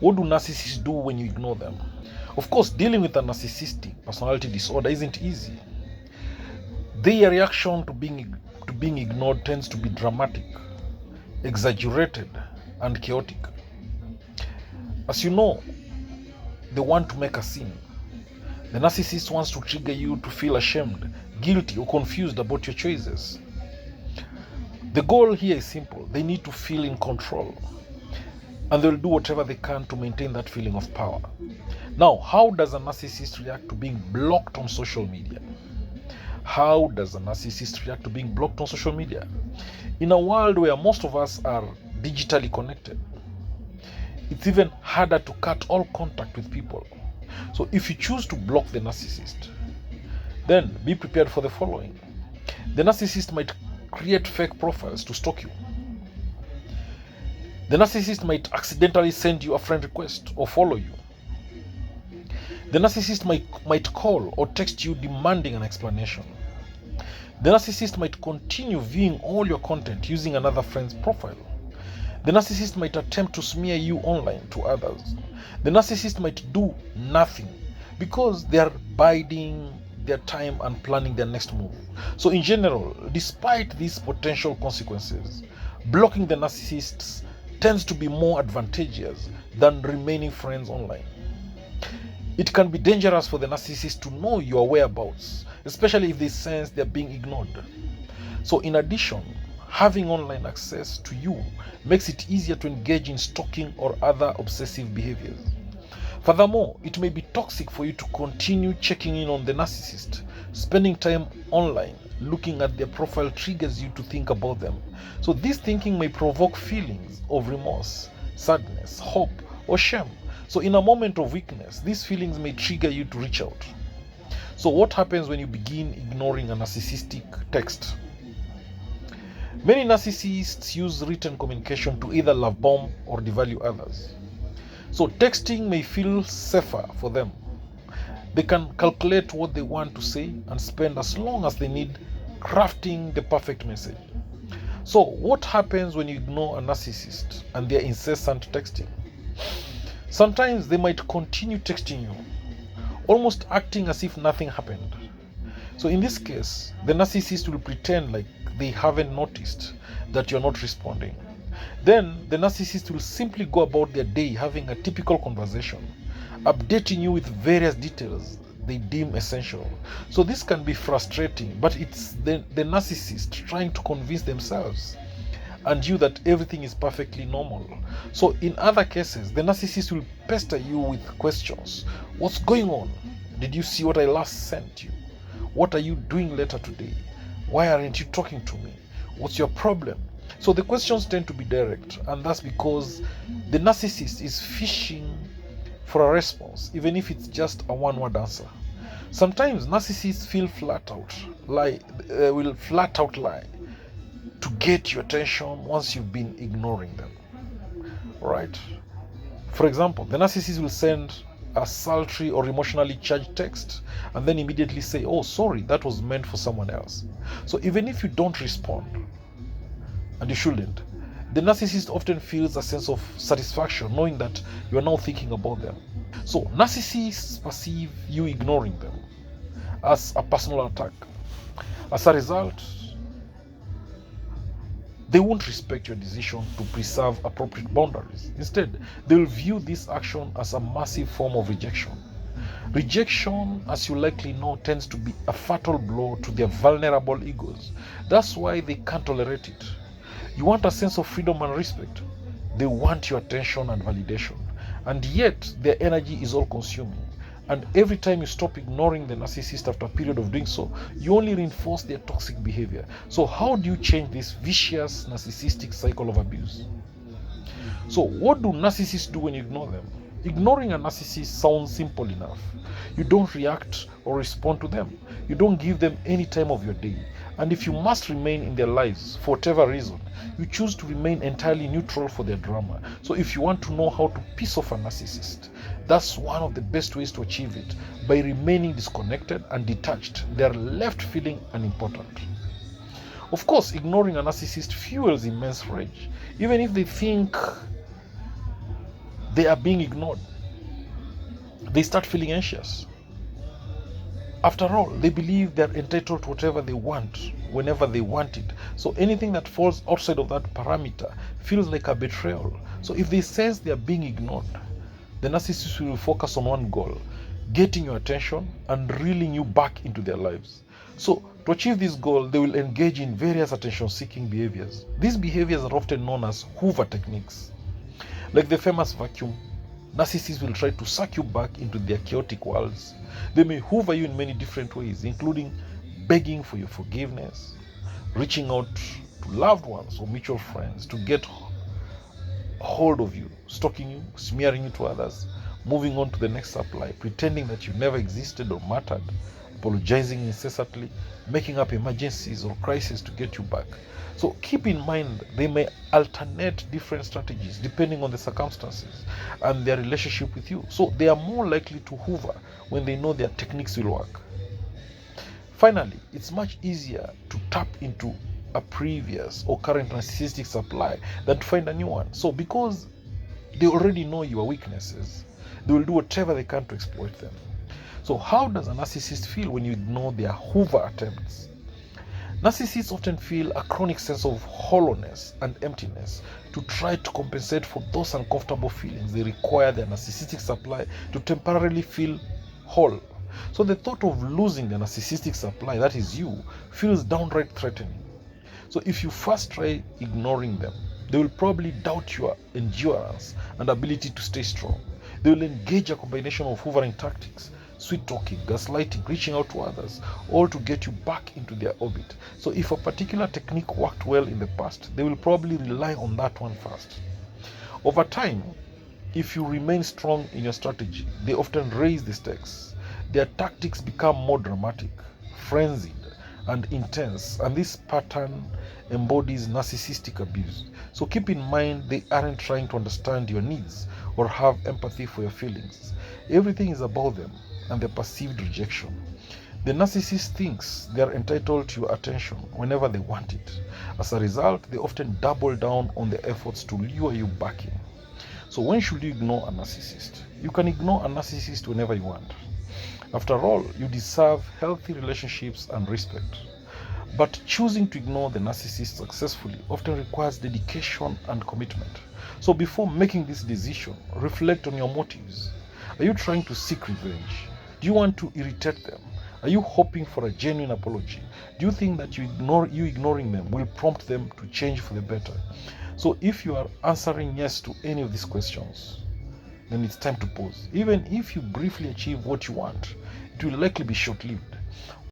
What do narcissists do when you ignore them? Of course, dealing with a narcissistic personality disorder isn't easy. Their reaction to being ignored tends to be dramatic, exaggerated, and chaotic. As you know, they want to make a scene. The narcissist wants to trigger you to feel ashamed, guilty, or confused about your choices. The goal here is simple. They need to feel in control, and they'll do whatever they can to maintain that feeling of power. Now, how does a narcissist react to being blocked on social media? How does a narcissist react to being blocked on social media? In a world where most of us are digitally connected, it's even harder to cut all contact with people. So if you choose to block the narcissist, then be prepared for the following. The narcissist might create fake profiles to stalk you. The narcissist might accidentally send you a friend request or follow you. The narcissist might call or text you demanding an explanation. The narcissist might continue viewing all your content using another friend's profile. The narcissist might attempt to smear you online to others. The narcissist might do nothing because they are biding their time and planning their next move. So in general, despite these potential consequences, blocking the narcissists tends to be more advantageous than remaining friends online. It can be dangerous for the narcissist to know your whereabouts, especially if they sense they're being ignored. So in addition, having online access to you makes it easier to engage in stalking or other obsessive behaviors. Furthermore, it may be toxic for you to continue checking in on the narcissist. Spending time online looking at their profile triggers you to think about them. So this thinking may provoke feelings of remorse, sadness, hope, or shame. So in a moment of weakness, these feelings may trigger you to reach out. So what happens when you begin ignoring a narcissistic text? Many narcissists use written communication to either love bomb or devalue others. So texting may feel safer for them. They can calculate what they want to say and spend as long as they need crafting the perfect message. So what happens when you ignore a narcissist and their incessant texting? Sometimes they might continue texting you, almost acting as if nothing happened. So in this case, the narcissist will pretend like they haven't noticed that you're not responding. Then the narcissist will simply go about their day having a typical conversation, updating you with various details they deem essential. So this can be frustrating, but it's the narcissist trying to convince themselves and you that everything is perfectly normal. So in other cases, the narcissist will pester you with questions. What's going on? Did you see what I last sent you? What are you doing later today? Why aren't you talking to me? What's your problem? So the questions tend to be direct, and that's because the narcissist is fishing for a response, even if it's just a one-word answer. Sometimes narcissists will flat out lie to get your attention once you've been ignoring them. Right? For example, the narcissist will send a sultry or emotionally charged text and then immediately say, "Oh, sorry, that was meant for someone else." So even if you don't respond, and you shouldn't, the narcissist often feels a sense of satisfaction knowing that you are now thinking about them. So narcissists perceive you ignoring them as a personal attack. As a result, they won't respect your decision to preserve appropriate boundaries. Instead, they will view this action as a massive form of rejection. Rejection, as you likely know, tends to be a fatal blow to their vulnerable egos. That's why they can't tolerate it. You want a sense of freedom and respect. They want your attention and validation. And yet, their energy is all consuming. And every time you stop ignoring the narcissist after a period of doing so, you only reinforce their toxic behavior. So how do you change this vicious narcissistic cycle of abuse? So what do narcissists do when you ignore them? Ignoring a narcissist sounds simple enough. You don't react or respond to them. You don't give them any time of your day. And if you must remain in their lives for whatever reason, you choose to remain entirely neutral for their drama. So if you want to know how to piss off a narcissist, that's one of the best ways to achieve it, by remaining disconnected and detached. They are left feeling unimportant. Of course, ignoring a narcissist fuels immense rage. Even if they think they are being ignored. They start feeling anxious. After all, they believe they're entitled to whatever they want, whenever they want it. So anything that falls outside of that parameter feels like a betrayal. So if they sense they are being ignored, the narcissist will focus on one goal: getting your attention and reeling you back into their lives. So to achieve this goal, they will engage in various attention-seeking behaviors. These behaviors are often known as Hoover techniques. Like the famous vacuum, narcissists will try to suck you back into their chaotic worlds. They may hoover you in many different ways, including begging for your forgiveness, reaching out to loved ones or mutual friends to get hold of you, stalking you, smearing you to others, moving on to the next supply, pretending that you never existed or mattered, apologizing incessantly, making up emergencies or crises to get you back. So keep in mind, they may alternate different strategies depending on the circumstances and their relationship with you. So they are more likely to hoover when they know their techniques will work. Finally, it's much easier to tap into a previous or current narcissistic supply than to find a new one. So because they already know your weaknesses, they will do whatever they can to exploit them. So how does a narcissist feel when you ignore their hoover attempts? Narcissists often feel a chronic sense of hollowness and emptiness. To try to compensate for those uncomfortable feelings, they require their narcissistic supply to temporarily feel whole. So the thought of losing the narcissistic supply, that is you, feels downright threatening. So if you first try ignoring them, they will probably doubt your endurance and ability to stay strong. They will engage a combination of hoovering tactics, sweet talking, gaslighting, reaching out to others, all to get you back into their orbit. So if a particular technique worked well in the past, they will probably rely on that one first. Over time, if you remain strong in your strategy, they often raise the stakes. Their tactics become more dramatic, frenzied, and intense, and this pattern embodies narcissistic abuse. So keep in mind, they aren't trying to understand your needs or have empathy for your feelings. Everything is about them and their perceived rejection. The narcissist thinks they are entitled to your attention whenever they want it. As a result, they often double down on their efforts to lure you back in. So when should you ignore a narcissist? You can ignore a narcissist whenever you want. After all, you deserve healthy relationships and respect. But choosing to ignore the narcissist successfully often requires dedication and commitment. So before making this decision, reflect on your motives. Are you trying to seek revenge? Do you want to irritate them? Are you hoping for a genuine apology? Do you think that you ignoring them will prompt them to change for the better? So if you are answering yes to any of these questions, then it's time to pause. Even if you briefly achieve what you want, it will likely be short-lived.